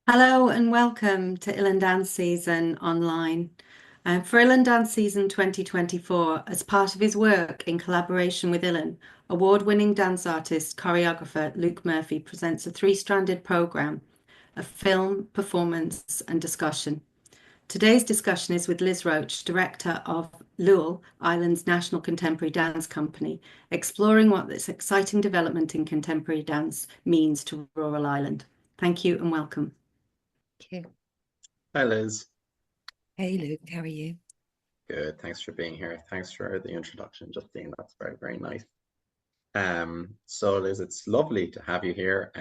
Hello and welcome to Uillinn Dance Season online. For Uillinn Dance Season 2024, as part of his work in collaboration with Uillinn, award-winning dance artist, choreographer Luke Murphy presents a three-stranded programme of film, performance and discussion. Today's discussion is with Liz Roche, director of Luail, Ireland's national contemporary dance company, exploring what this exciting development in contemporary dance means to rural Ireland. Thank you and welcome. Thank you. Hi, Liz. Hey, Luke, how are you? Good. Thanks for being here. Thanks for the introduction, Justine. That's very, very nice. So Liz, it's lovely to have you here.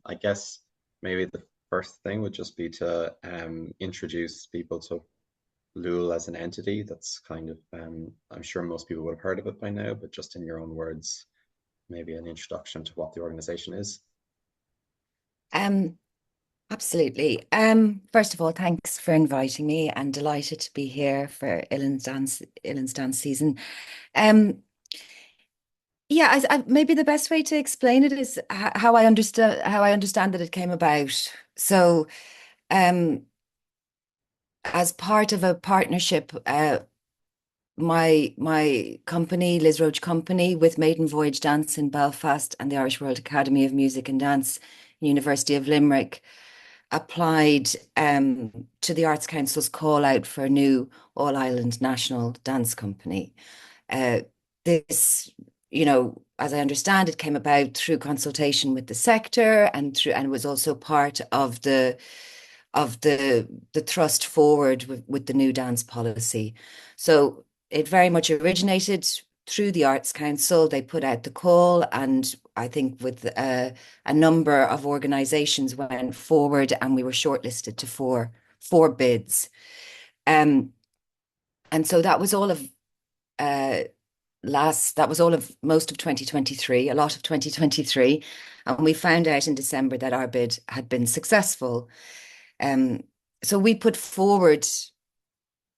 I guess maybe the first thing would just be to introduce people to Luail as an entity. That's kind of, I'm sure most people would have heard of it by now, but just in your own words, maybe an introduction to what the organization is. Um, Absolutely. First of all, thanks for inviting me and delighted to be here for Uillinn's Dance season. Um, yeah, maybe the best way to explain it is how I understand that it came about. So, um, as part of a partnership, my company, Liz Roche Company, with Maiden Voyage Dance in Belfast and the Irish World Academy of Music and Dance, University of Limerick, applied to the Arts Council's call out for a new All-Ireland National Dance Company. This, as I understand, it came about through consultation with the sector and was also part of the thrust forward with the new dance policy. So it very much originated through the Arts Council. They put out the call, and I think with a number of organisations went forward, and we were shortlisted to four bids. And so that was all of most of 2023, a lot of 2023, and we found out in December that our bid had been successful. So we put forward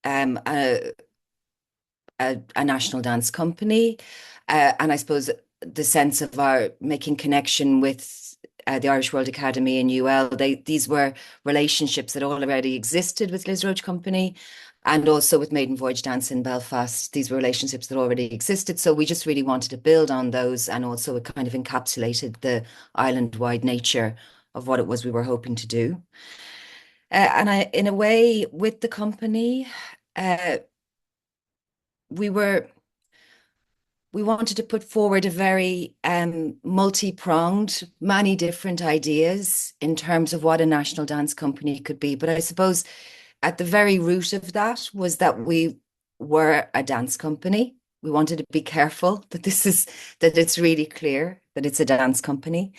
a national dance company, and I suppose the sense of our making connection with the Irish World Academy and Uillinn. These were relationships that already existed with Liz Roche Company and also with Maiden Voyage Dance in Belfast. These were relationships that already existed. So we just really wanted to build on those, and also it kind of encapsulated the island-wide nature of what it was we were hoping to do. And in a way, with the company, we wanted to put forward a very multi-pronged, many different ideas in terms of what a national dance company could be. But I suppose at the very root of that was that we were a dance company. We wanted to be careful that it's really clear that it's a dance company.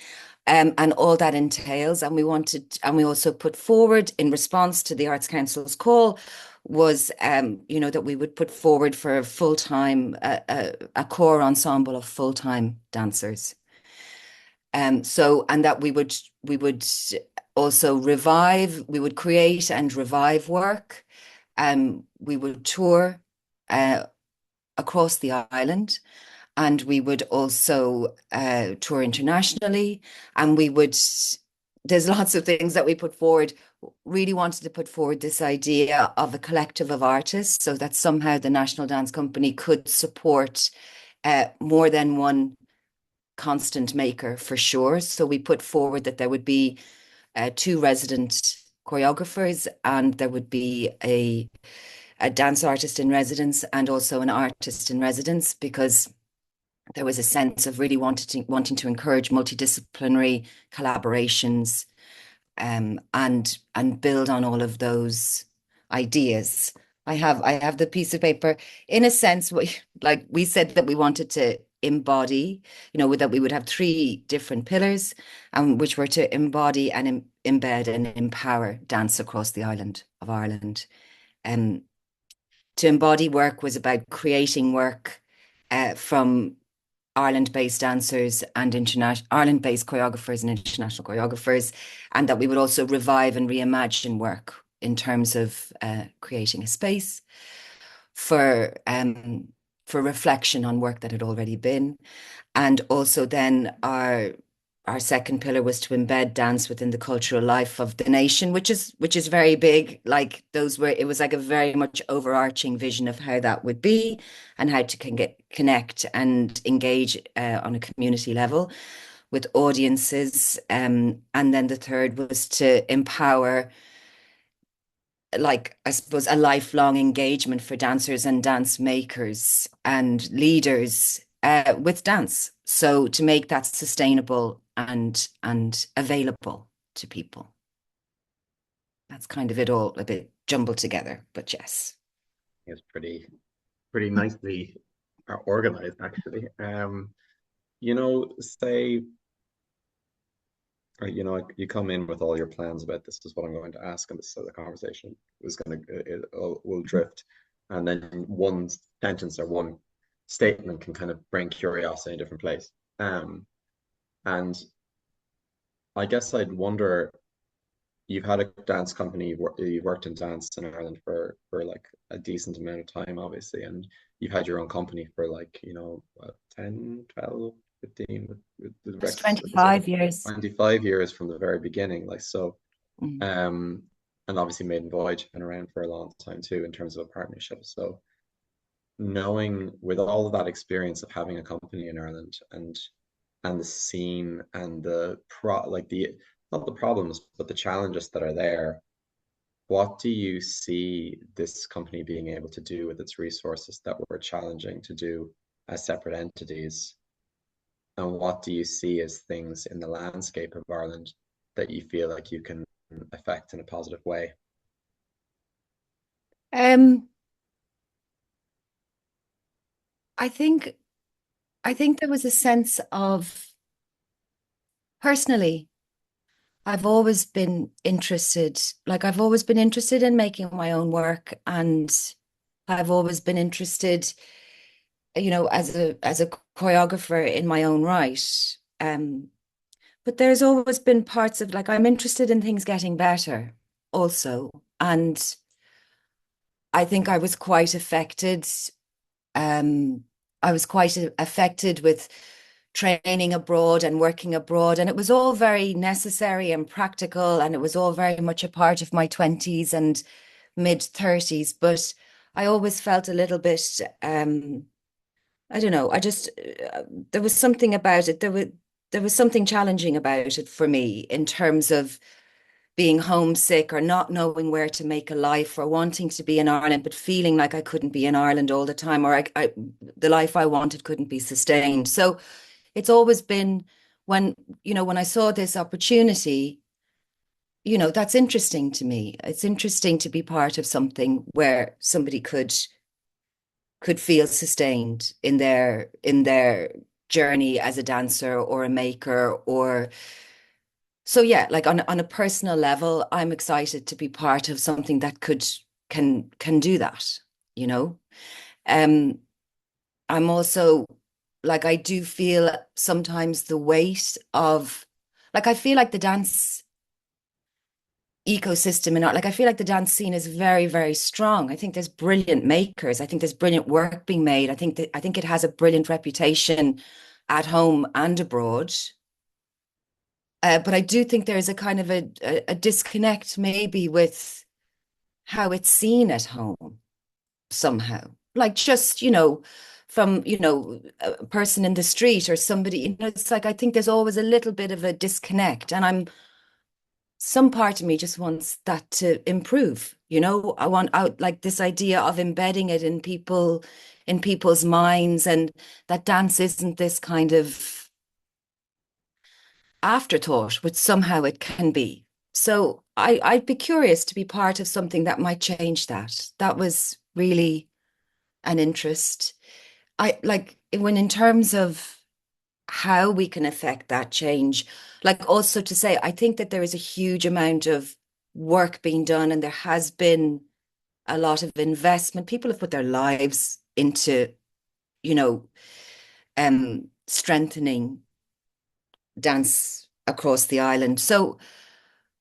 And all that entails. And we also put forward in response to the Arts Council's call was, that we would put forward for a full-time, a core ensemble of full-time dancers. And that we would also we would create and revive work. We would tour across the island. And we would also tour internationally. And there's lots of things that we put forward, really wanted to put forward this idea of a collective of artists so that somehow the National Dance Company could support more than one constant maker for sure. So we put forward that there would be two resident choreographers, and there would be a dance artist in residence and also an artist in residence, because there was a sense of really wanting to encourage multidisciplinary collaborations, and build on all of those ideas. I have the piece of paper. In a sense, we said that we wanted to embody, that we would have three different pillars, which were to embody and embed and empower dance across the island of Ireland. To embody work was about creating work from Ireland-based dancers and Ireland-based choreographers and international choreographers, and that we would also revive and reimagine work in terms of creating a space for reflection on work that had already been, and also then our our second pillar was to embed dance within the cultural life of the nation, which is very big. Like it was like a very much overarching vision of how that would be and how to connect and engage on a community level with audiences. And then the third was to empower, like, I suppose, a lifelong engagement for dancers and dance makers and leaders with dance. So to make that sustainable and available to people. That's kind of it all a bit jumbled together, but yes. It's pretty nicely organized, actually. Say, you come in with all your plans about this is what I'm going to ask, and this is how the conversation is going to will drift, and then one sentence or one statement can kind of bring curiosity in a different place. And I guess I'd wonder, you've had a dance company, you've worked in dance in Ireland for like a decent amount of time, obviously, and you've had your own company for like, 10, 12, 15, with It's Rex, 25 years. 25 years from the very beginning, like so. Mm. And obviously Maiden Voyage been around for a long time too in terms of a partnership. So knowing, with all of that experience of having a company in Ireland and the scene and not the problems, but the challenges that are there, what do you see this company being able to do with its resources that were challenging to do as separate entities? And what do you see as things in the landscape of Ireland that you feel like you can affect in a positive way? I think there was a sense of, personally, I've always been interested, I've always been interested in making my own work, and I've always been interested, as a choreographer in my own right. But there's always been parts of, like, I'm interested in things getting better also. And I think I was quite affected. I was quite affected with training abroad and working abroad, and it was all very necessary and practical, and it was all very much a part of my 20s and mid 30s. But I always felt a little bit, I don't know, there was something about it. There was something challenging about it for me in terms of being homesick or not knowing where to make a life, or wanting to be in Ireland but feeling like I couldn't be in Ireland all the time, or the life I wanted couldn't be sustained. So it's always been, when I saw this opportunity, that's interesting to me. It's interesting to be part of something where somebody could feel sustained in their journey as a dancer or a maker. Or so, yeah, like on a personal level, I'm excited to be part of something that can do that, you know. I'm also, like, I do feel sometimes the weight of, like, I feel like the dance ecosystem, and like, I feel like the dance scene is very, very strong. I think there's brilliant makers. I think there's brilliant work being made. I think it has a brilliant reputation at home and abroad. But I do think there is a kind of a disconnect maybe with how it's seen at home somehow. Like, just, from, a person in the street or somebody, it's like, I think there's always a little bit of a disconnect. And some part of me just wants that to improve. I want out, like, this idea of embedding it in people's minds, and that dance isn't this kind of afterthought, which somehow it can be. So I'd be curious to be part of something that might change that. That was really an interest. I like when, in terms of how we can affect that change, like, also to say, I think that there is a huge amount of work being done, and there has been a lot of investment. People have put their lives into, strengthening dance across the island. So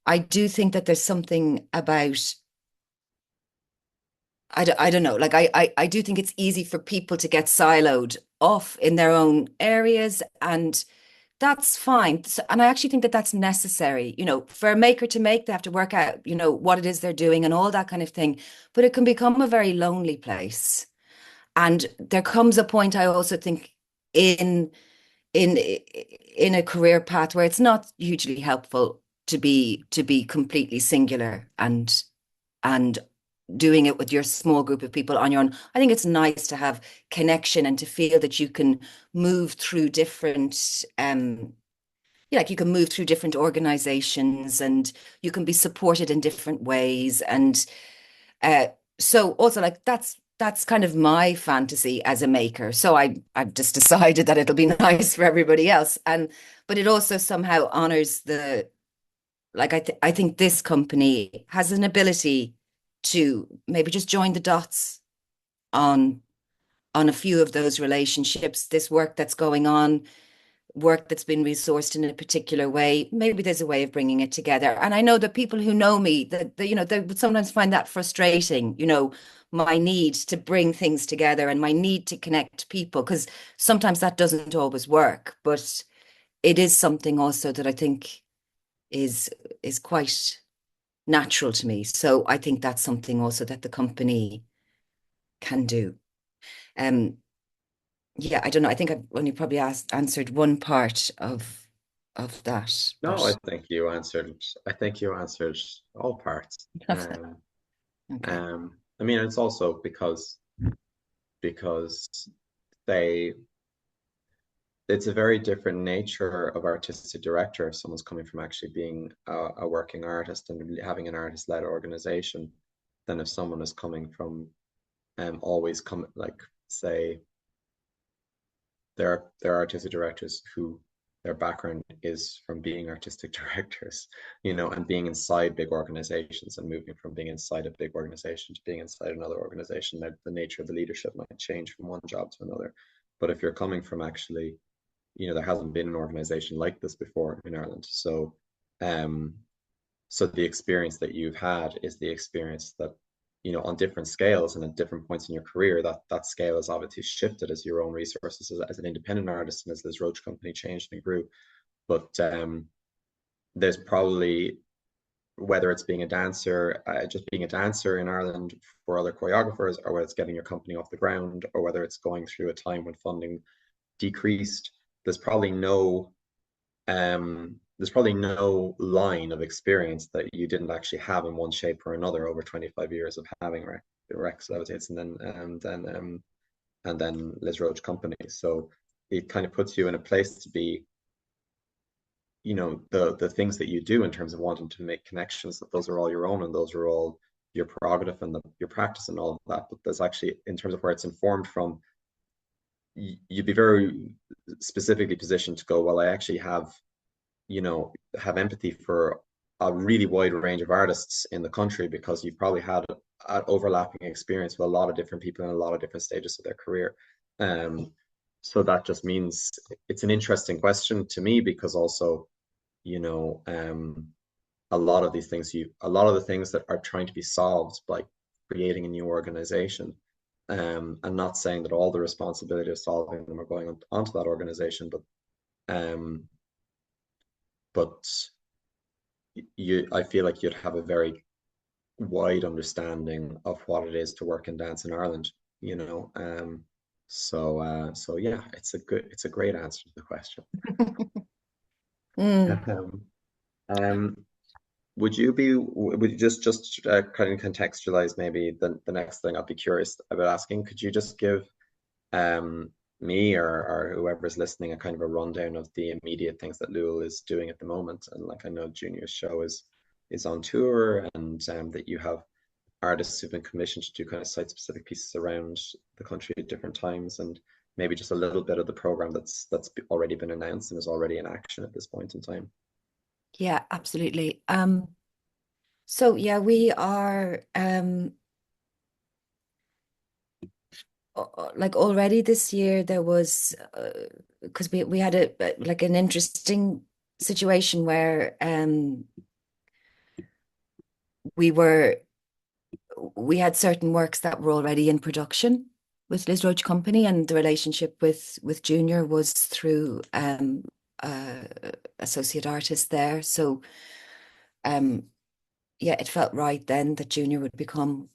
I do think that there's something about, I don't know, like, I do think it's easy for people to get siloed off in their own areas, and that's fine. And I actually think that that's necessary. You know, for a maker to make, they have to work out, you know, what it is they're doing and all that kind of thing. But it can become a very lonely place. And there comes a point, I also think, in in a career path where it's not hugely helpful to be completely singular and doing it with your small group of people on your own. I think it's nice to have connection and to feel that you can move through different yeah, like you can move through different organizations and you can be supported in different ways. And uh, so also like that's kind of my fantasy as a maker. So I've just decided that it'll be nice for everybody else. And but it also somehow honors the like I think this company has an ability to maybe just join the dots on a few of those relationships, this work that's going on, work that's been resourced in a particular way. Maybe there's a way of bringing it together. And I know that people who know me, that you know, they would sometimes find that frustrating, you know, my need to bring things together and my need to connect people, because sometimes that doesn't always work. But it is something also that I think is quite natural to me. So I think that's something also that the company can do. Um, yeah, I don't know. I think I've only probably answered one part of that, No, but I think you answered all parts. okay. I mean, it's also because they it's a very different nature of artistic director if someone's coming from actually being a working artist and having an artist-led organization than if someone is coming from always come like say there are artistic directors who their background is from being artistic directors, you know, and being inside big organizations and moving from being inside a big organization to being inside another organization. That the nature of the leadership might change from one job to another. But if you're coming from actually, you know, there hasn't been an organization like this before in Ireland. Um, so the experience that you've had is the experience that, you know, on different scales and at different points in your career, that scale has obviously shifted as your own resources as an independent artist and as Liz Roche company changed and grew. But there's probably, whether it's being a dancer, just being a dancer in Ireland for other choreographers, or whether it's getting your company off the ground, or whether it's going through a time when funding decreased, there's probably no line of experience that you didn't actually have in one shape or another over 25 years of having Rex Levitates and then Liz Roche company. So it kind of puts you in a place to be, you know, the things that you do in terms of wanting to make connections, that those are all your own and those are all your prerogative and your practice and all of that. But there's actually, in terms of where it's informed from, you'd be very specifically positioned to go, well, I actually have, you know, have empathy for a really wide range of artists in the country because you've probably had an overlapping experience with a lot of different people in a lot of different stages of their career. So that just means it's an interesting question to me because also, you know, a lot of the things that are trying to be solved by creating a new organization, and not saying that all the responsibility of solving them are going onto that organization, but I feel like you'd have a very wide understanding of what it is to work in dance in Ireland, you know. So yeah, it's a great answer to the question. Mm. Um, would you just kind of contextualize maybe the next thing I'd be curious about asking? Could you just give me or whoever's listening a kind of a rundown of the immediate things that Luail is doing at the moment? And like I know Junior's show is on tour, and that you have artists who've been commissioned to do kind of site-specific pieces around the country at different times, and maybe just a little bit of the program that's already been announced and is already in action at this point in time. Yeah, absolutely. So yeah, we are like already this year there was because we had like an interesting situation where we were we had certain works that were already in production with Liz Roche Company, and the relationship with Junior was through associate artist there. So yeah, it felt right then that Junior would become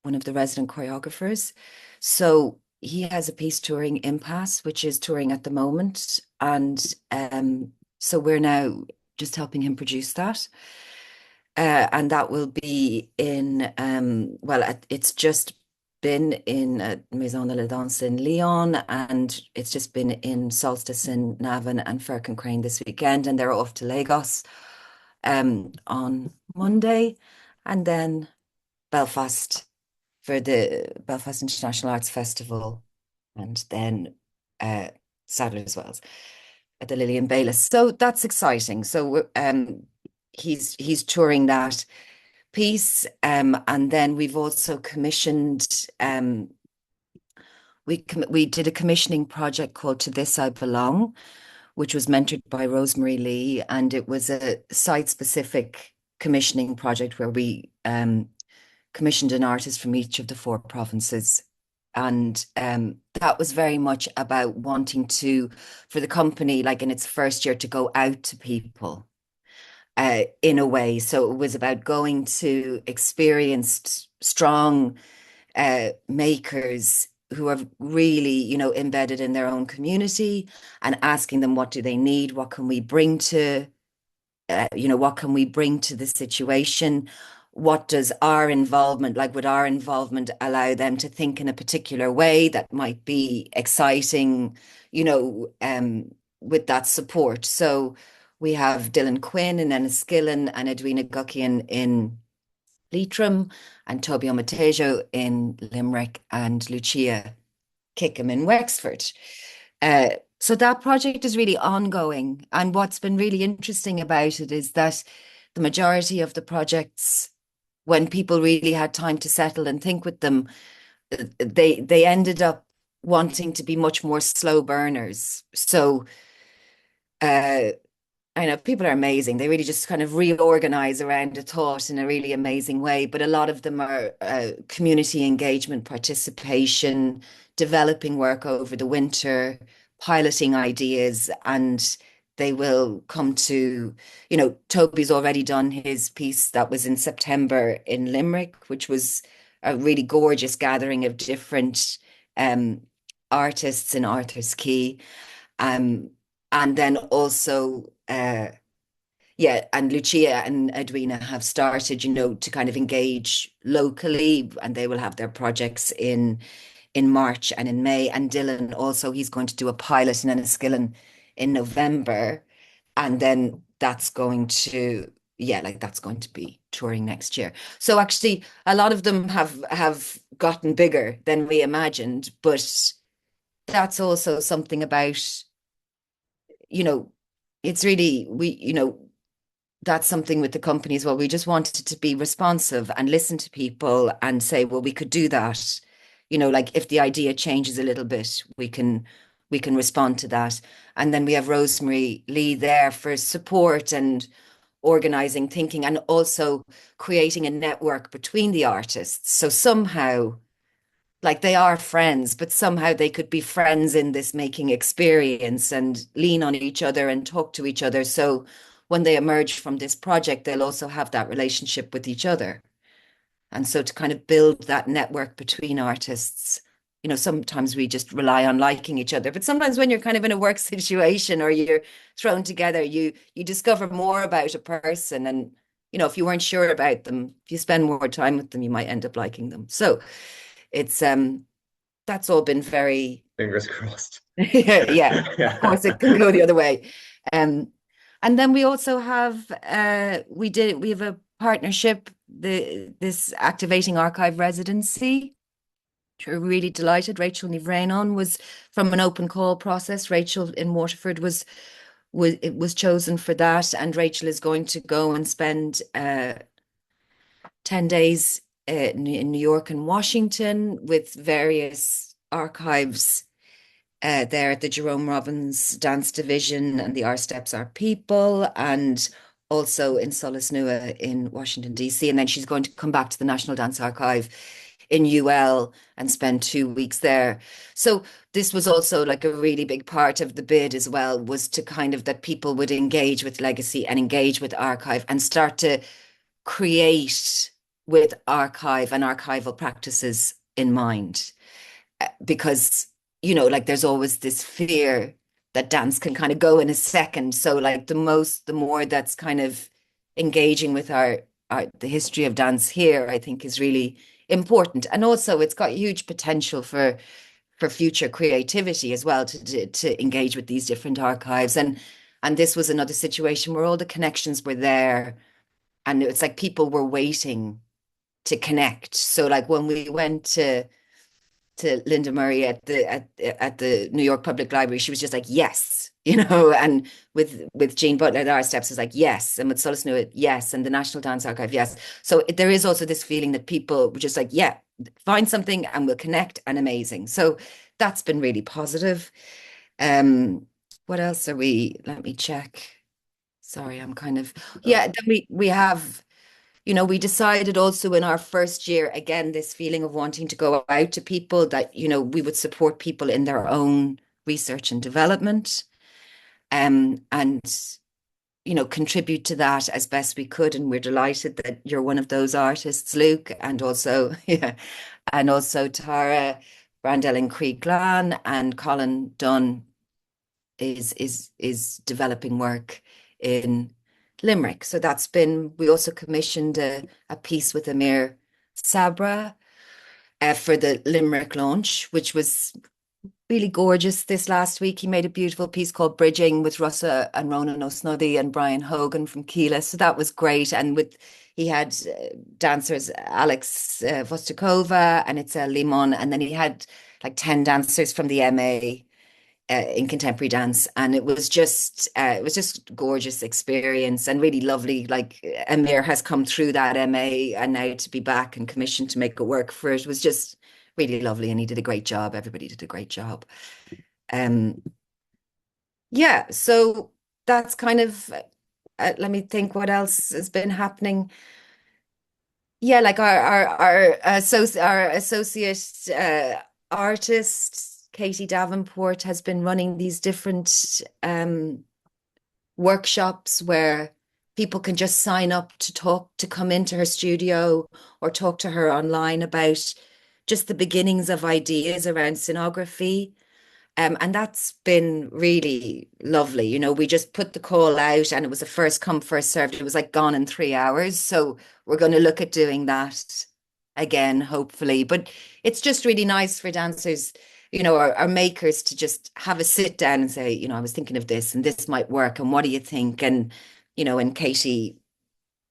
one of the resident choreographers. So he has a piece touring Impasse, which is touring at the moment. And so we're now just helping him produce that. And that will be in, it's just been in Maison de la Danse in Lyon, and it's just been in Solstice in Navan and Firkin this weekend, and they're off to Lagos on Monday, and then Belfast for the Belfast International Arts Festival, and then Sadler's Wells at the Lillian Baylis. So that's exciting. So he's touring that piece, and then we've also commissioned. We did a commissioning project called To This I Belong, which was mentored by Rosemary Lee, and it was a site-specific commissioning project where we commissioned an artist from each of the 4 provinces. And that was very much about wanting to, for the company, like in its first year, to go out to people in a way. So it was about going to experienced, strong makers who are really, you know, embedded in their own community, and asking them, what do they need? What can we bring to, what can we bring to the situation? What does our involvement, like would our involvement allow them to think in a particular way that might be exciting, with that support? So we have Dylan Quinn in Enniskillen, and Edwina Guckian in Leitrim, and Toby Omatejo in Limerick, and Lucia Kickham in Wexford. So that project is really ongoing. And what's been really interesting about it is that the majority of the projects, when people really had time to settle and think with them, they ended up wanting to be much more slow burners. So I know people are amazing. They really just kind of reorganize around a thought in a really amazing way. But a lot of them are community engagement, participation, developing work over the winter, piloting ideas, and they will come to, Toby's already done his piece that was in September in Limerick, which was a really gorgeous gathering of different artists in Arthur's Quay. And then also, and Lucia and Edwina have started, to kind of engage locally, and they will have their projects in March and in May. And Dylan also, he's going to do a pilot in Enniskillen in November, and then that's going to be touring next year. So actually, a lot of them have gotten bigger than we imagined, but that's also something about, it's really, that's something with the company as well. We just wanted to be responsive and listen to people and say, well, we could do that. Like if the idea changes a little bit, we can respond to that. And then we have Rosemary Lee there for support and organizing thinking, and also creating a network between the artists. So somehow, like they are friends, but somehow they could be friends in this making experience and lean on each other and talk to each other. So when they emerge from this project, they'll also have that relationship with each other. And so to kind of build that network between artists, sometimes we just rely on liking each other, but sometimes when you're kind of in a work situation or you're thrown together, you discover more about a person. And, if you weren't sure about them, if you spend more time with them, you might end up liking them. So it's that's all been very fingers crossed. Yeah, of course it can go the other way. And then we also have we have a partnership, this Activating Archive residency, which we're really delighted. Rachel Nivranon was from an open call process. Rachel in Waterford was chosen for that, and Rachel is going to go and spend 10 days in New York and Washington with various archives there at the Jerome Robbins Dance Division and the Our Steps, Our People, and also in Solas Nua in Washington, D.C. And then she's going to come back to the National Dance Archive in Uillinn and spend 2 weeks there. So this was also like a really big part of the bid as well, was to kind of that people would engage with legacy and engage with archive and start to create with archive and archival practices in mind. Because, like there's always this fear that dance can kind of go in a second. So like the more that's kind of engaging with the history of dance here, I think is really important. And also it's got huge potential for future creativity as well to engage with these different archives. And this was another situation where all the connections were there, and it's like people were waiting to connect. So like when we went to Linda Murray at the New York Public Library, she was just like, yes, and with Jean Butler at Our Steps was like, yes, and with Solas Nua, yes, and the National Dance Archive, yes. So there is also this feeling that people were just like, yeah, find something and we'll connect, and amazing. So that's been really positive. What else are we? Let me check. Sorry, I'm kind of, yeah, then we have, we decided also in our first year, again, this feeling of wanting to go out to people that, we would support people in their own research and development, and, contribute to that as best we could. And we're delighted that you're one of those artists, Luke, and also, yeah, and also Tara Brandel in Creeklan, and Colin Dunn is developing work in Limerick. So we also commissioned a piece with Amir Sabra for the Limerick launch, which was really gorgeous this last week. He made a beautiful piece called Bridging with Russa and Ronan O'Snuddy and Brian Hogan from Keela. So that was great. And he had dancers, Alex Vostokova and Itzel Limon, and then he had like 10 dancers from the MA in contemporary dance, and it was just gorgeous experience and really lovely. Like Amir has come through that MA, and now to be back and commissioned to make it work for it was just really lovely, and he did a great job. Everybody did a great job. Yeah, so that's kind of let me think what else has been happening. Yeah, like our associate artist Katie Davenport has been running these different workshops where people can just sign up to come into her studio or talk to her online about just the beginnings of ideas around scenography. And that's been really lovely. We just put the call out and it was a first come, first served. It was like gone in 3 hours. So we're going to look at doing that again, hopefully. But it's just really nice for dancers, our makers to just have a sit down and say, I was thinking of this and this might work. And what do you think? And Katie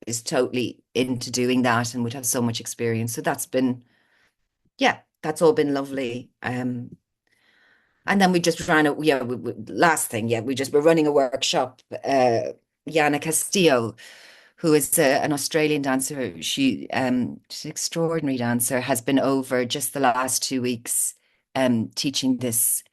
is totally into doing that and would have so much experience. So that's all been lovely. And then we just ran it. Yeah, last thing. Yeah, we're running a workshop. Yana Castillo, who is an Australian dancer, she's an extraordinary dancer, has been over just the last 2 weeks teaching this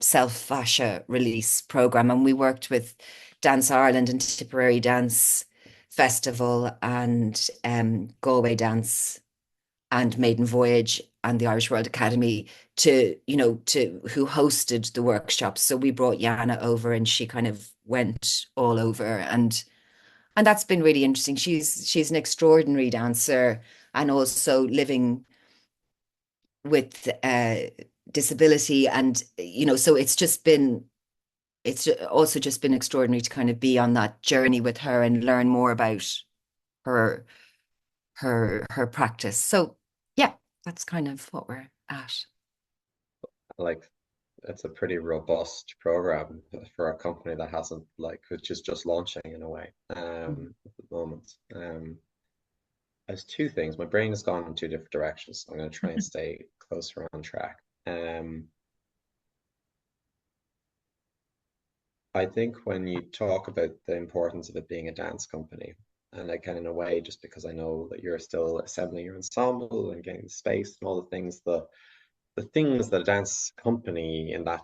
self-fascia release program. And we worked with Dance Ireland and Tipperary Dance Festival and Galway Dance and Maiden Voyage and the Irish World Academy to who hosted the workshops. So we brought Yana over and she kind of went all over, and that's been really interesting. She's an extraordinary dancer and also living with disability, and so it's also just been extraordinary to kind of be on that journey with her and learn more about her practice. So yeah, that's kind of what we're at. Like, it's a pretty robust program for a company that hasn't, which is just launching in a way at the moment. There's two things. My brain has gone in two different directions, so I'm going to try and stay closer on track. I think when you talk about the importance of it being a dance company, and again, in a way, just because I know that you're still assembling your ensemble and getting the space and all the things, the things that a dance company in that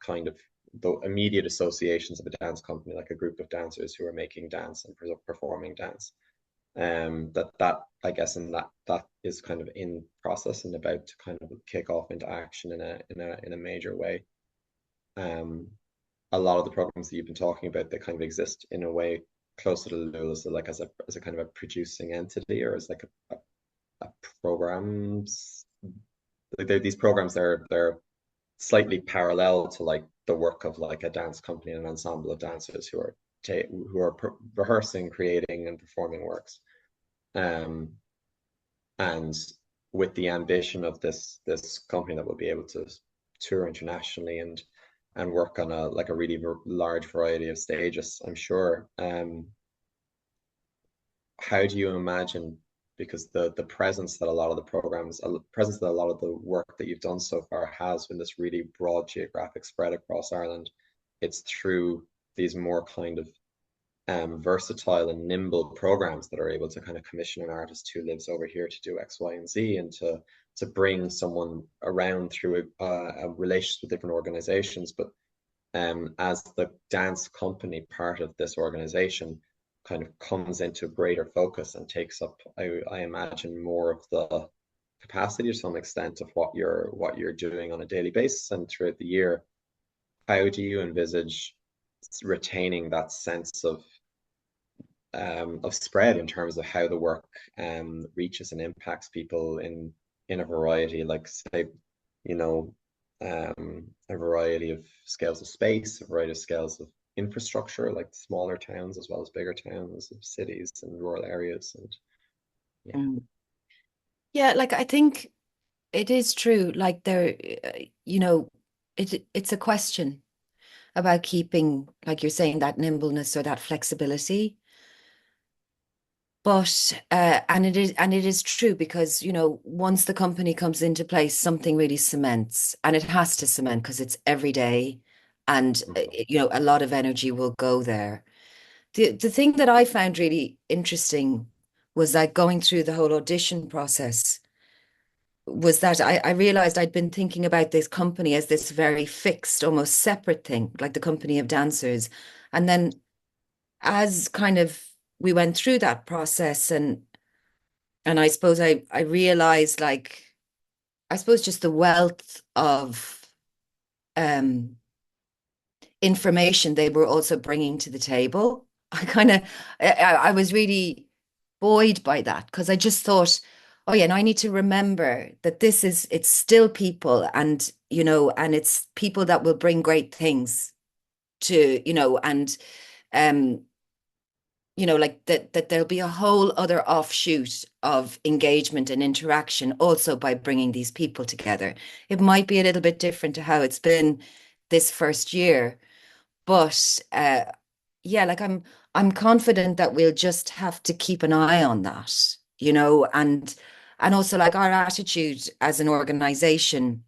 kind of the immediate associations of a dance company, like a group of dancers who are making dance and performing dance, that I guess in that is kind of in process and about to kind of kick off into action in a major way. A lot of the programs that you've been talking about, they kind of exist in a way closer to Luail, so like as a kind of a producing entity, or as like a programs, like these programs, they're slightly parallel to like the work of like a dance company and an ensemble of dancers who are rehearsing, creating, and performing works. And with the ambition of this company that will be able to tour internationally and work on a really large variety of stages, I'm sure. How do you imagine, because the presence that a lot of the work that you've done so far has been this really broad geographic spread across Ireland, it's through these more kind of versatile and nimble programs that are able to kind of commission an artist who lives over here to do X, Y, and Z, and to bring someone around through a relationship with different organizations. But as the dance company part of this organization kind of comes into greater focus and takes up, I imagine, more of the capacity to some extent of what you're doing on a daily basis and throughout the year, how do you envisage retaining that sense of spread in terms of how the work reaches and impacts people in a variety, like say, you know, a variety of scales of space, a variety of scales of infrastructure, like smaller towns as well as bigger towns, of cities and rural areas, and yeah. Yeah, like I think it is true. Like it's a question about keeping, like you're saying, that nimbleness or that flexibility. But and it is true because, once the company comes into place, something really cements, and it has to cement because it's every day, and a lot of energy will go there. The thing that I found really interesting was like going through the whole audition process was that I realized I'd been thinking about this company as this very fixed, almost separate thing, like the company of dancers. And then as kind of we went through that process and I suppose I realized, like, I suppose just the wealth of um information they were also bringing to the table. I was really buoyed by that because I just thought, oh yeah, and I need to remember that it's still people, and it's people that will bring great things to, and um like that there'll be a whole other offshoot of engagement and interaction also by bringing these people together. It might be a little bit different to how it's been this first year, but yeah, like I'm confident that we'll just have to keep an eye on that, and also like our attitude as an organization,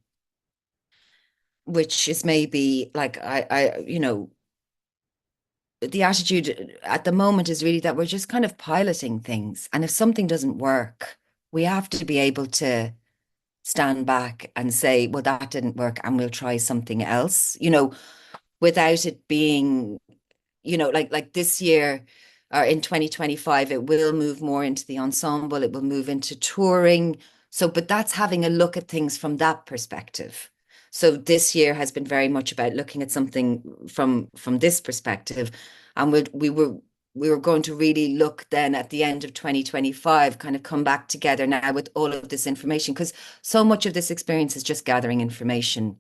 which is maybe like the attitude at the moment is really that we're just kind of piloting things. And if something doesn't work, we have to be able to stand back and say, well, that didn't work and we'll try something else, without it being, like this year or in 2025, it will move more into the ensemble, it will move into touring. So, but that's having a look at things from that perspective. So this year has been very much about looking at something from this perspective. And we were going to really look then at the end of 2025, kind of come back together now with all of this information, because so much of this experience is just gathering information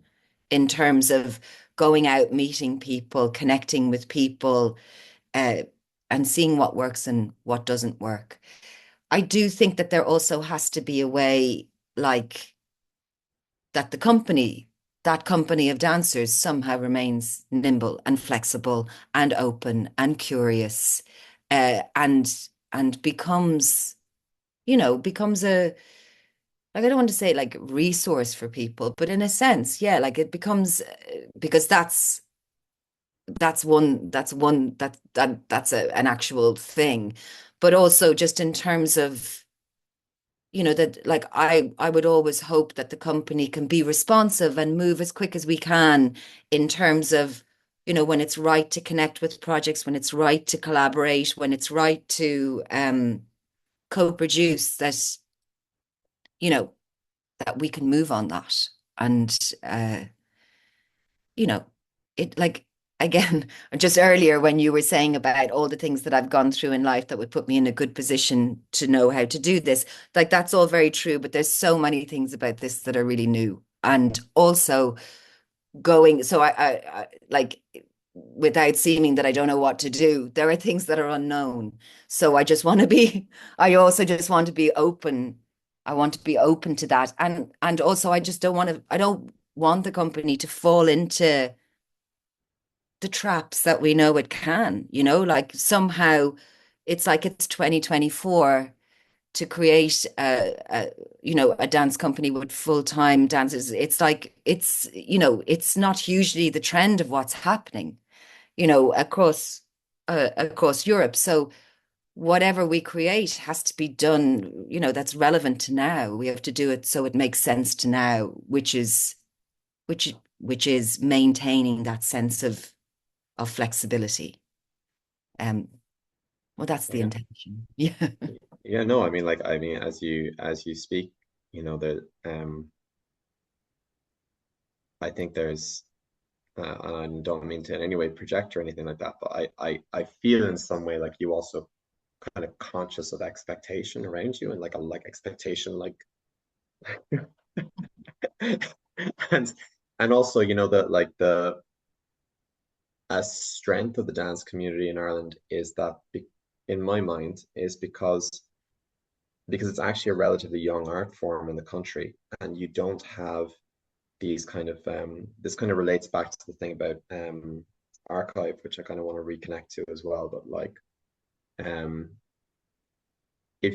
in terms of going out, meeting people, connecting with people, uh, and seeing what works and what doesn't work. I do think that there also has to be a way, like, that that company of dancers somehow remains nimble and flexible and open and curious, and becomes a, like, I don't want to say like resource for people, but in a sense, yeah, like it becomes, because an actual thing, but also just in terms of, that, like, I would always hope that the company can be responsive and move as quick as we can in terms of, when it's right to connect with projects, when it's right to collaborate, when it's right to co-produce that, you know, that we can move on that. And, you know, it like, again, just earlier when you were saying about all the things that I've gone through in life that would put me in a good position to know how to do this, like that's all very true, but there's so many things about this that are really new. And also going, so I like, without seeming that I don't know what to do, there are things that are unknown. So I just want to be, I also just want to be open. I want to be open to that. And also I just don't want to, I don't want the company to fall into the traps that we know it can, you know, like somehow it's like it's 2024 to create you know, a dance company with full-time dancers. It's like, it's, you know, it's not usually the trend of what's happening, you know, across Europe. So whatever we create has to be done, you know, that's relevant to now. We have to do it so it makes sense to now, which is maintaining that sense of flexibility. Well, that's the Yeah. intention. Yeah. Yeah, no, I mean, like, I mean, as you speak, you know, that I think there's, and I don't mean to in any way project or anything like that, but I feel in some way like you also kind of conscious of expectation around you and like a like expectation like and also, you know, that like the a strength of the dance community in Ireland is that in my mind is because it's actually a relatively young art form in the country, and you don't have these kind of this kind of relates back to the thing about archive, which I kind of want to reconnect to as well. But like um if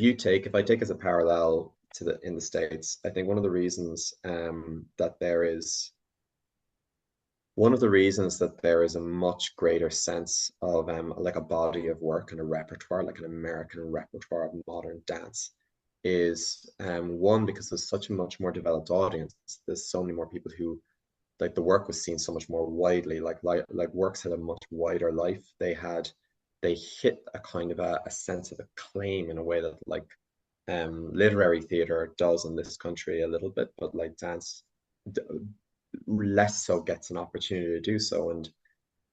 I take as a parallel to the in the States, I think one of the reasons that there is a much greater sense of like a body of work and a repertoire, like an American repertoire of modern dance, is one, because there's such a much more developed audience. There's so many more people who like the work was seen so much more widely. Like works had a much wider life. They hit a kind of a sense of acclaim in a way that like literary theater does in this country a little bit, but like dance less so gets an opportunity to do so. And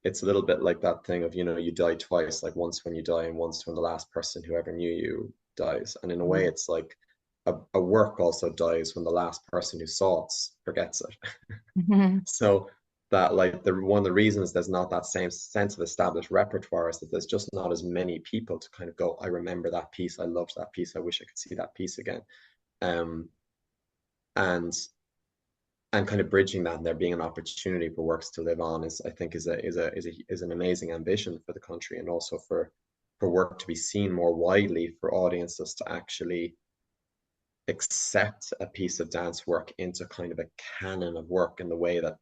it's a little bit like that thing of, you know, you die twice, like once when you die and once when the last person who ever knew you dies. And in a way, it's like a work also dies when the last person who saw it forgets it. So that like the one of the reasons there's not that same sense of established repertoire is that there's just not as many people to kind of go, I remember that piece, I loved that piece, I wish I could see that piece again. Um, and kind of bridging that and there being an opportunity for works to live on is, I think, is an amazing ambition for the country, and also for work to be seen more widely, for audiences to actually accept a piece of dance work into kind of a canon of work, in the way that,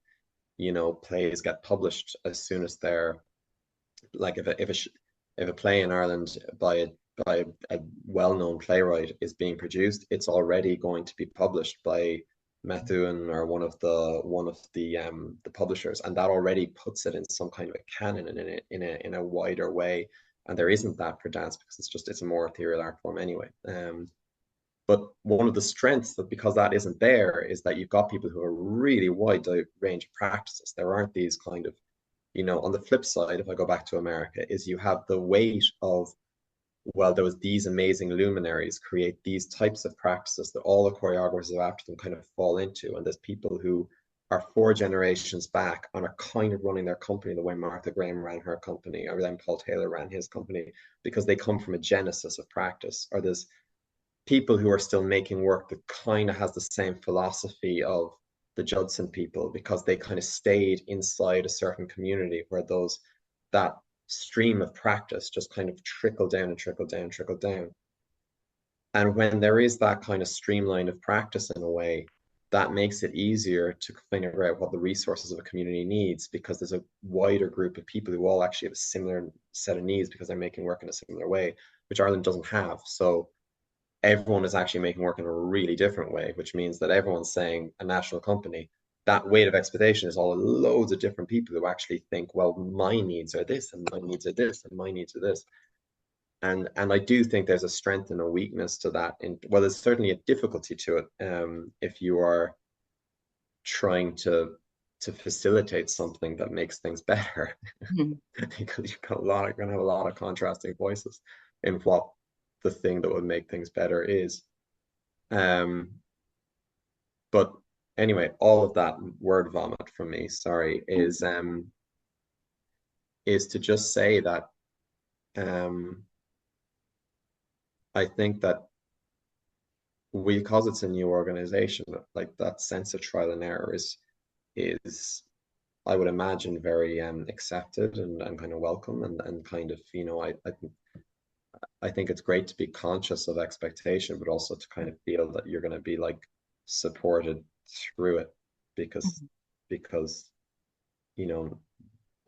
you know, plays get published as soon as they're like, if a play in Ireland by a well-known playwright is being produced, it's already going to be published by Methuen or one of the publishers, and that already puts it in some kind of a canon and in a wider way. And there isn't that for dance, because it's a more ethereal art form anyway. But one of the strengths, that because that isn't there, is that you've got people who are really wide range of practices. There aren't these kind of, you know, on the flip side, if I go back to America, is you have the weight of, well, there was these amazing luminaries create these types of practices that all the choreographers who after them kind of fall into. And there's people who are 4 generations back and are kind of running their company the way Martha Graham ran her company, or then Paul Taylor ran his company, because they come from a genesis of practice. Or there's people who are still making work that kind of has the same philosophy of the Judson people, because they kind of stayed inside a certain community where that stream of practice just kind of trickled down and trickled down, trickled down. And when there is that kind of streamline of practice in a way, that makes it easier to figure out what the resources of a community needs, because there's a wider group of people who all actually have a similar set of needs, because they're making work in a similar way, which Ireland doesn't have. So everyone is actually making work in a really different way, which means that everyone's saying a national company, that weight of expectation is all loads of different people who actually think, well, my needs are this, and my needs are this, and my needs are this. and I do think there's a strength and a weakness to that. Well, there's certainly a difficulty to it if you are trying to facilitate something that makes things better, because you're gonna have a lot of contrasting voices in what the thing that would make things better is. But anyway, all of that word vomit from me, sorry, is to just say that I think that because it's a new organization, like that sense of trial and error is I would imagine very accepted and kind of welcome, and kind of, you know, I think it's great to be conscious of expectation, but also to kind of feel that you're going to be like supported through it, because because you know,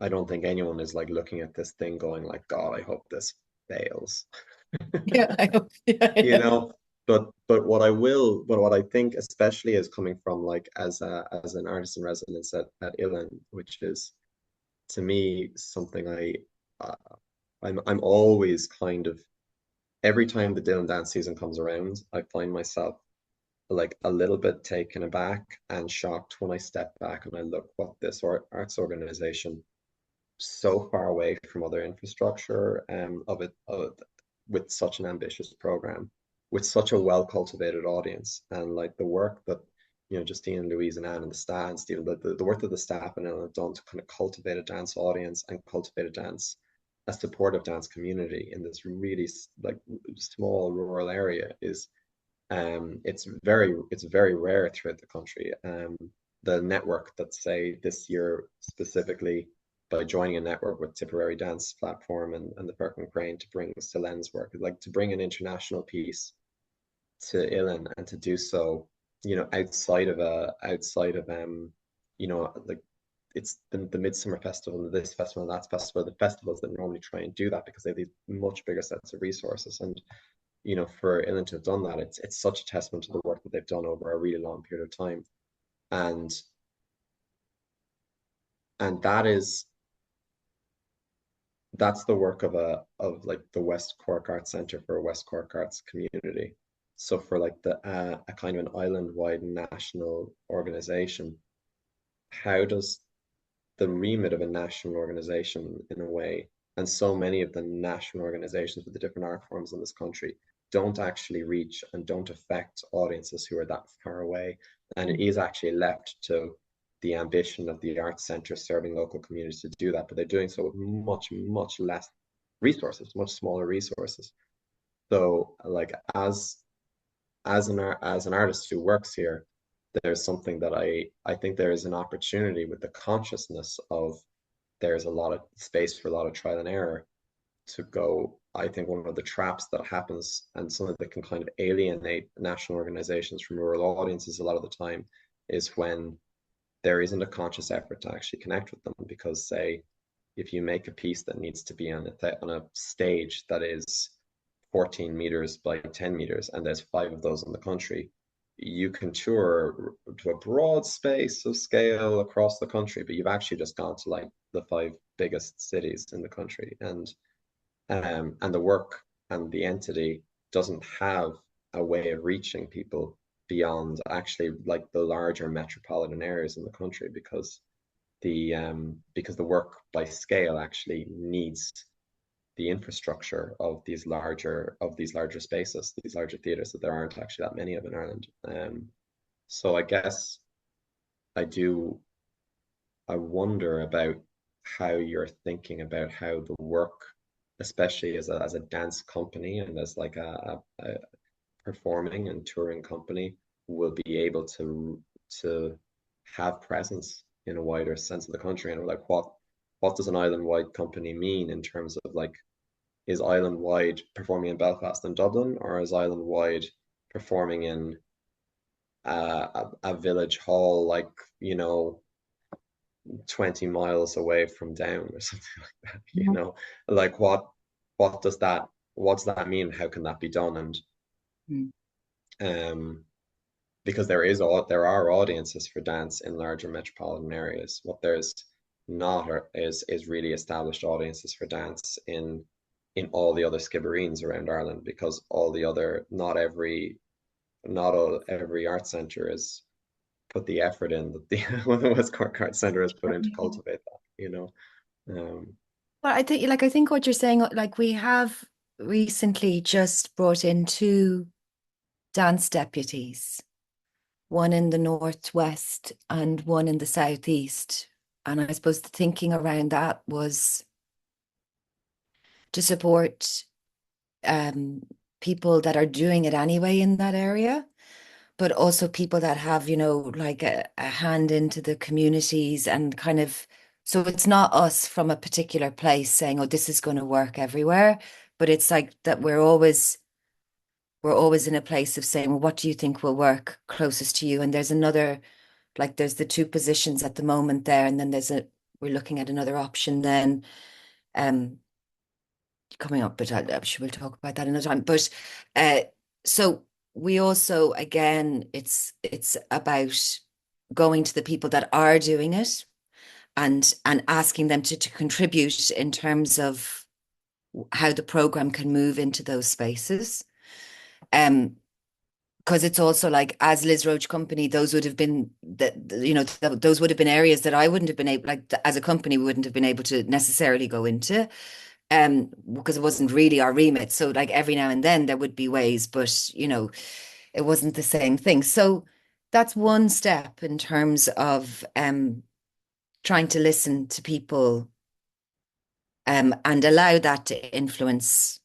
I don't think anyone is like looking at this thing going like, God, I hope this fails. Yeah, I hope. Yeah, You yeah. know, but what I think especially is coming from like as an artist in residence at Uillinn, which is to me something uh, I'm always kind of, every time the Uillinn Dance season comes around, I find myself like a little bit taken aback and shocked when I step back and I look what this arts organization, so far away from other infrastructure with such an ambitious program, with such a well cultivated audience, and like the work that, you know, Justine and Louise and Anne and the staff and Stephen, the work that the staff and Ellen have done to kind of cultivate a dance audience and cultivate a supportive dance community in this really like small rural area is it's very rare throughout the country. The network that, say this year specifically, by joining a network with Tipperary Dance Platform and the Perkin Crane to bring Celen's work, like to bring an international piece to Uillinn, and to do so, you know, outside of you know, like it's the Midsummer Festival and this festival and that festival, the festivals that normally try and do that because they have these much bigger sets of resources. And you know, for Uillinn to have done that, it's such a testament to the work that they've done over a really long period of time. And and that's the work of like the West Cork Arts Centre for a West Cork Arts community. So for like the a kind of an island-wide national organization, how does the remit of a national organization, in a way, and so many of the national organizations with the different art forms in this country don't actually reach and don't affect audiences who are that far away. And it is actually left to the ambition of the arts centre serving local communities to do that, but they're doing so with much, much less resources, much smaller resources. So like as an artist who works here, there's something that I think there is an opportunity with the consciousness of there's a lot of space for a lot of trial and error to go. I think one of the traps that happens, and something that can kind of alienate national organizations from rural audiences a lot of the time, is when there isn't a conscious effort to actually connect with them. Because, say, if you make a piece that needs to be on a stage that is 14 meters by 10 meters, and there's 5 of those in the country, you can tour to a broad space of scale across the country, but you've actually just gone to like the 5 biggest cities in the country, and the work and the entity doesn't have a way of reaching people beyond actually like the larger metropolitan areas in the country, because the work by scale actually needs the infrastructure of these larger spaces, these larger theaters that there aren't actually that many of in Ireland. So I guess I wonder about how you're thinking about how the work, especially as a dance company and as like a performing and touring company, will be able to have presence in a wider sense of the country. And like what does an island-wide company mean in terms of like, is island-wide performing in Belfast and Dublin, or is island-wide performing in a village hall, like, you know, 20 miles away from Down or something like that, you know? Like what does that mean? How can that be done? And because there are audiences for dance in larger metropolitan areas. What there's not is really established audiences for dance in in all the other skibberines around Ireland, because all the other, not all every art centre is put the effort in that the West Cork Art Centre has put in to cultivate that, you know. Well, I think what you're saying, like we have recently just brought in two dance deputies, one in the northwest and one in the southeast. And I suppose the thinking around that was to support people that are doing it anyway in that area, but also people that have, like a hand into the communities and kind of, so it's not us from a particular place saying, oh, this is going to work everywhere, but it's like that we're always in a place of saying, well, what do you think will work closest to you? And there's another, like there's the two positions at the moment there, and then we're looking at another option then um coming up, but I'm sure we'll talk about that another time. But so we also, again, it's about going to the people that are doing it and asking them to contribute in terms of how the program can move into those spaces. Because it's also like, as Liz Roche company, those would have been those would have been areas that I wouldn't have been able, like as a company, we wouldn't have been able to necessarily go into, because it wasn't really our remit. So like every now and then there would be ways, but it wasn't the same thing. So that's one step in terms of trying to listen to people and allow that to influence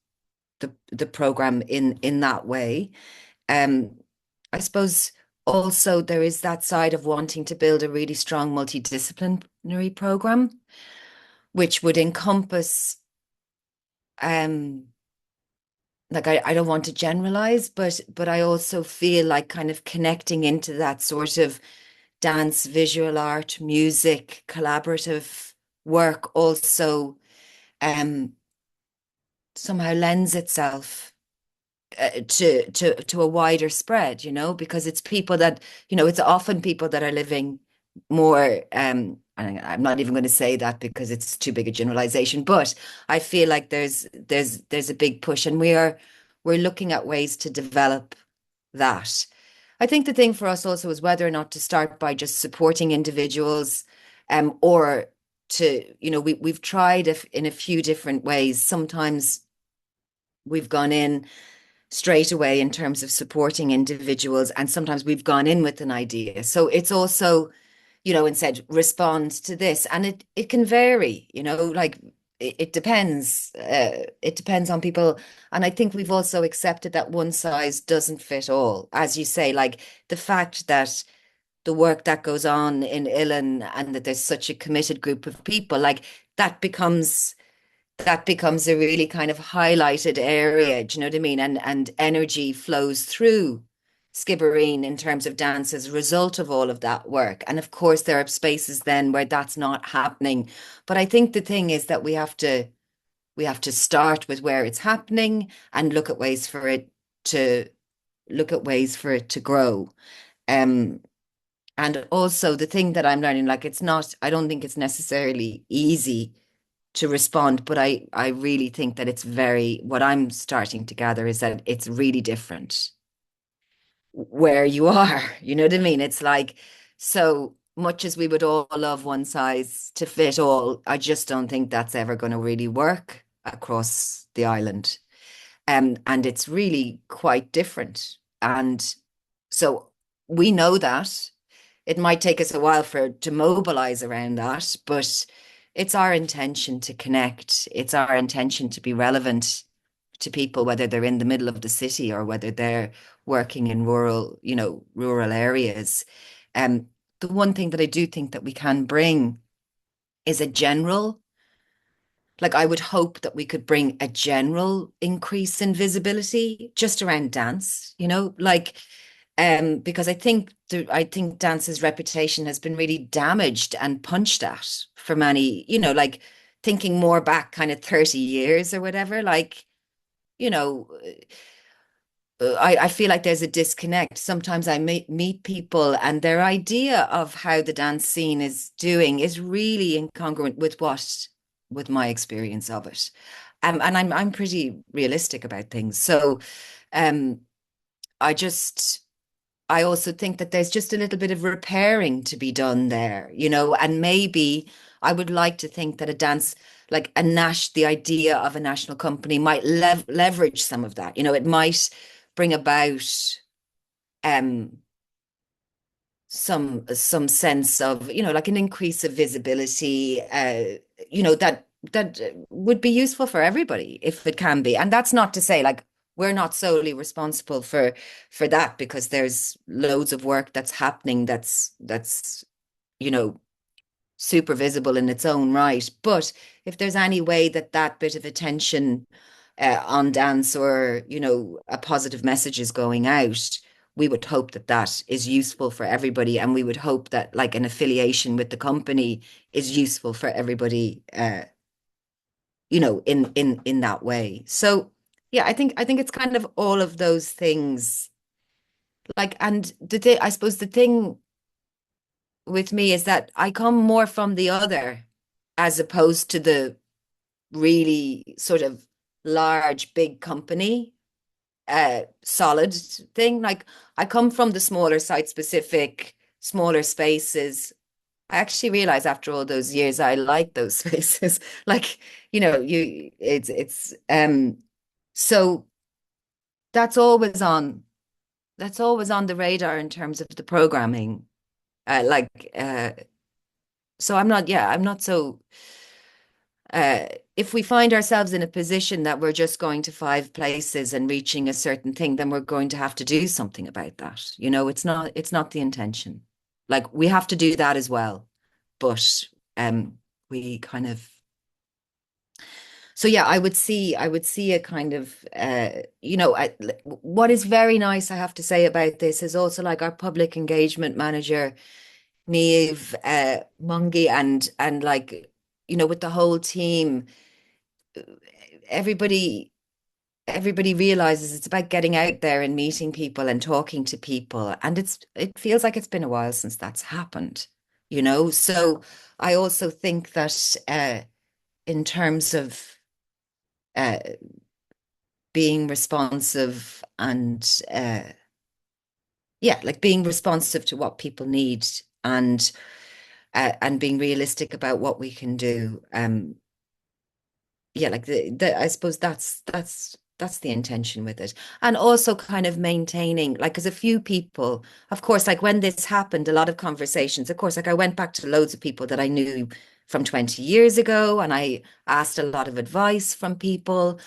the program in that way. I suppose also there is that side of wanting to build a really strong multidisciplinary program, which would encompass, like I don't want to generalize, but I also feel like kind of connecting into that sort of dance, visual art, music, collaborative work also somehow lends itself to a wider spread, because it's people that, it's often people that are living more, and I'm not even going to say that because it's too big a generalization, but I feel like there's a big push, and we're looking at ways to develop that. I think the thing for us also is whether or not to start by just supporting individuals, or to, we've tried in a few different ways. Sometimes we've gone in straight away in terms of supporting individuals, and sometimes we've gone in with an idea. So it's also, and said, respond to this. And it can vary, like it depends. It depends on people. And I think we've also accepted that one size doesn't fit all. As you say, like the fact that the work that goes on in Uillinn and that there's such a committed group of people, like that becomes a really kind of highlighted area, do you know what I mean? And energy flows through Skibbereen in terms of dance as a result of all of that work. And of course, there are spaces then where that's not happening. But I think the thing is that we have to start with where it's happening and look at ways for it to grow. And also the thing that I'm learning, like I don't think it's necessarily easy to respond, but I really think that what I'm starting to gather is that it's really different where you are. You know what I mean? It's like, so much as we would all love one size to fit all, I just don't think that's ever going to really work across the island. And it's really quite different. And so we know that. It might take us a while to mobilize around that, but it's our intention to connect. It's our intention to be relevant to people, whether they're in the middle of the city or whether they're working in rural areas. The one thing that I do think that we can bring is like I would hope that we could bring a general increase in visibility just around dance, because I think dance's reputation has been really damaged and punched at for many, like thinking more back kind of 30 years or whatever, like, I feel like there's a disconnect. Sometimes I meet people and their idea of how the dance scene is doing is really incongruent with my experience of it. And I'm pretty realistic about things. So um, I just I also think that there's just a little bit of repairing to be done there, and maybe I would like to think that a dance like the idea of a national company might leverage some of that. It might bring about um some sense of, like an increase of visibility, that would be useful for everybody if it can be. And that's not to say like we're not solely responsible for that, because there's loads of work that's happening that's you know super visible in its own right. But if there's any way that that bit of attention on dance, or a positive message is going out, we would hope that that is useful for everybody, and we would hope that like an affiliation with the company is useful for everybody, in that way. So yeah, I think it's kind of all of those things. Like, and I suppose the thing with me is that I come more from the other, as opposed to the really sort of large, big company, solid thing. Like, I come from the smaller site specific, smaller spaces. I actually realize after all those years, I like those spaces. Like, so that's always on, the radar in terms of the programming. Like, so I'm not so, uh, if we find ourselves in a position that we're just going to five places and reaching a certain thing, then we're going to have to do something about that. It's not the intention. Like, we have to do that as well. But we kind of, so yeah, I would see a kind of, what is very nice, I have to say, about this is also like our public engagement manager, Niamh Mungy, and like, with the whole team, everybody everybody realizes it's about getting out there and meeting people and talking to people. And it feels like it's been a while since that's happened. So I also think that in terms of uh, being responsive and yeah, like being responsive to what people need, and being realistic about what we can do. Yeah, like I suppose that's the intention with it. And also kind of maintaining, like, because a few people, of course, like when this happened, a lot of conversations, of course, like I went back to loads of people that I knew from 20 years ago, and I asked a lot of advice from people.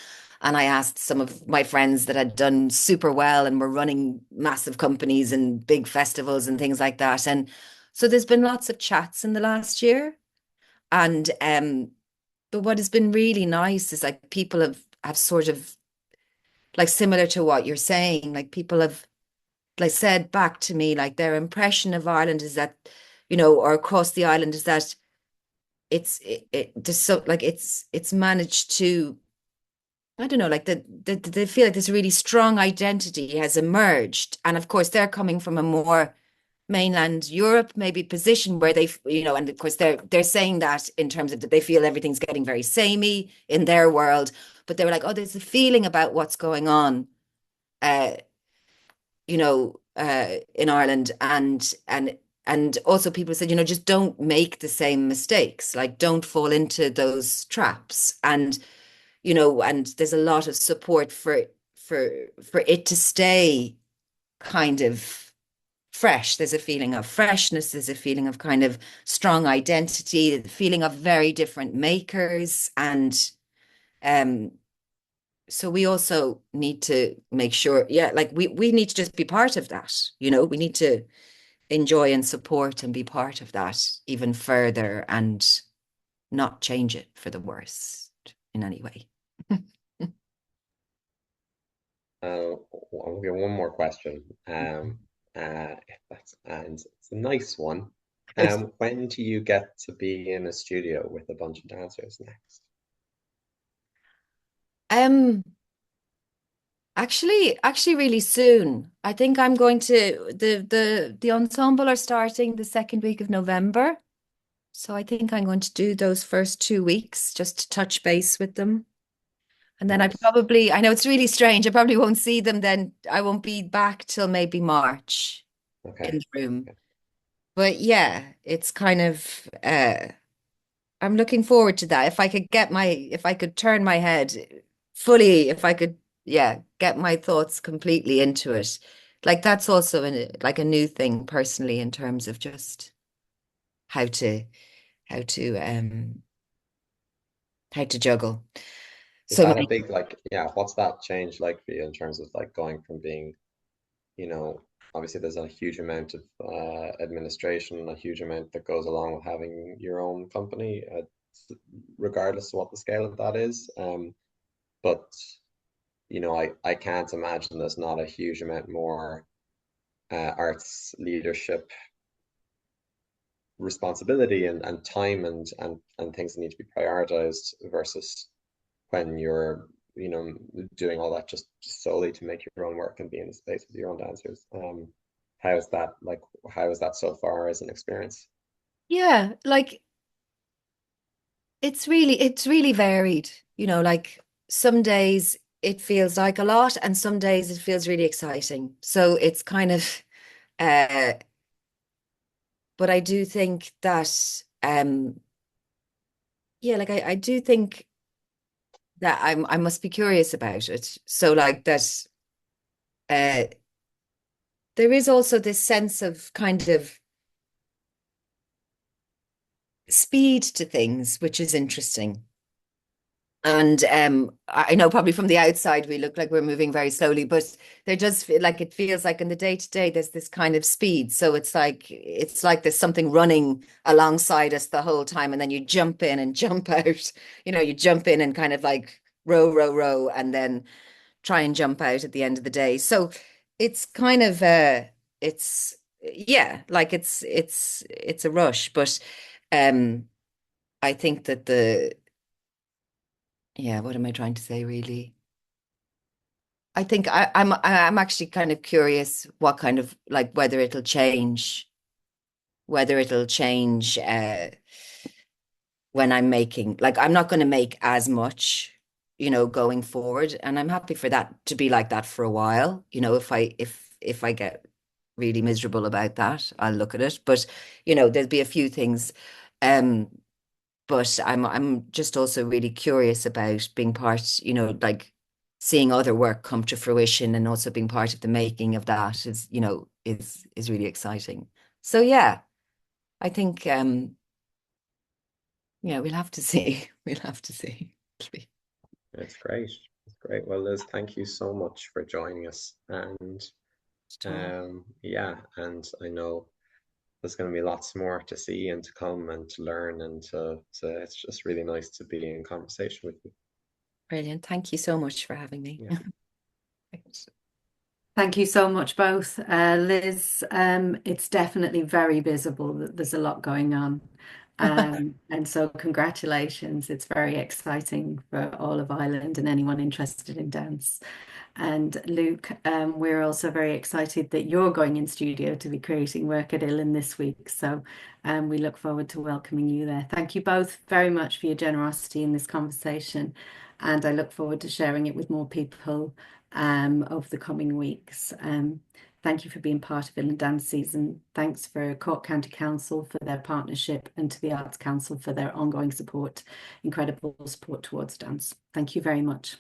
And I asked some of my friends that had done super well and were running massive companies and big festivals and things like that. And so there's been lots of chats in the last year. And but what has been really nice is like people have sort of, like, similar to what you're saying, like people have like said back to me, like their impression of Ireland is that, or across the island, is that just so like it's managed to, I don't know, like they feel like this really strong identity has emerged. And of course they're coming from a more mainland Europe maybe position where and of course they're saying that in terms of that they feel everything's getting very samey in their world, but they were like, oh, there's a feeling about what's going on, uh, in Ireland, and also people said, just don't make the same mistakes, like don't fall into those traps, and there's a lot of support for it to stay kind of fresh. There's a feeling of freshness, there's a feeling of kind of strong identity, the feeling of very different makers. And so we also need to make sure, yeah, like we need to just be part of that. We need to enjoy and support and be part of that even further, and not change it for the worst in any way. I'll get one more question. If that's, and it's a nice one. When do you get to be in a studio with a bunch of dancers next? Um, actually really soon. I think I'm going to the ensemble are starting the second week of November. So I think I'm going to do those first 2 weeks just to touch base with them. And then Nice. I know it's really strange. I probably won't see them then. I won't be back till maybe March in Okay. the room. But yeah, it's kind of I'm looking forward to that. If I could turn my head fully, if I could, yeah, get my thoughts completely into it. Like that's also like a new thing personally in terms of just how to how to um how to juggle. Is So that a big, like, yeah, what's that change like for you in terms of like going from being, you know, obviously there's a huge amount of administration, a huge amount that goes along with having your own company, regardless of what the scale of that is. But I can't imagine there's not a huge amount more arts leadership responsibility and time and things that need to be prioritized versus when you're doing all that just solely to make your own work and be in the space with your own dancers. How is that like? How is that so far as an experience? yeah, like it's really varied. Like some days it feels like a lot and some days it feels really exciting. So it's kind of uh but I do think that yeah, like I do think that I must be curious about it. So like that uh there is also this sense of kind of speed to things, which is interesting. And I know probably from the outside we look like we're moving very slowly, but there does feel like it feels like in the day to day there's this kind of speed. So it's like there's something running alongside us the whole time, and then you jump in and jump out. You jump in and kind of like row, row, row, and then try and jump out at the end of the day. So it's kind of it's yeah, like it's a rush, but um I think that the yeah, what am I trying to say really? I think I'm actually kind of curious what kind of like whether it'll change when I'm making like I'm not going to make as much, going forward, and I'm happy for that to be like that for a while. If I get really miserable about that, I'll look at it. But there'll be a few things. Um, but I'm just also really curious about being part, like seeing other work come to fruition and also being part of the making of that is really exciting. So yeah, I think yeah, we'll have to see. We'll have to see. It's great. It's great. Well, Liz, thank you so much for joining us. And yeah, and I know there's going to be lots more to see and to come and to learn and to it's just really nice to be in conversation with you. Brilliant. Thank you so much for having me. Yeah. Thank you so much, both. Liz, it's definitely very visible that there's a lot going on. And so congratulations. It's very exciting for all of Ireland and anyone interested in dance. And Luke, we're also very excited that you're going in studio to be creating work at Uillinn this week. So we look forward to welcoming you there. Thank you both very much for your generosity in this conversation. And I look forward to sharing it with more people over the coming weeks. Thank you for being part of Uillinn Dance Season. Thanks for Cork County Council for their partnership and to the Arts Council for their ongoing support, incredible support towards dance. Thank you very much.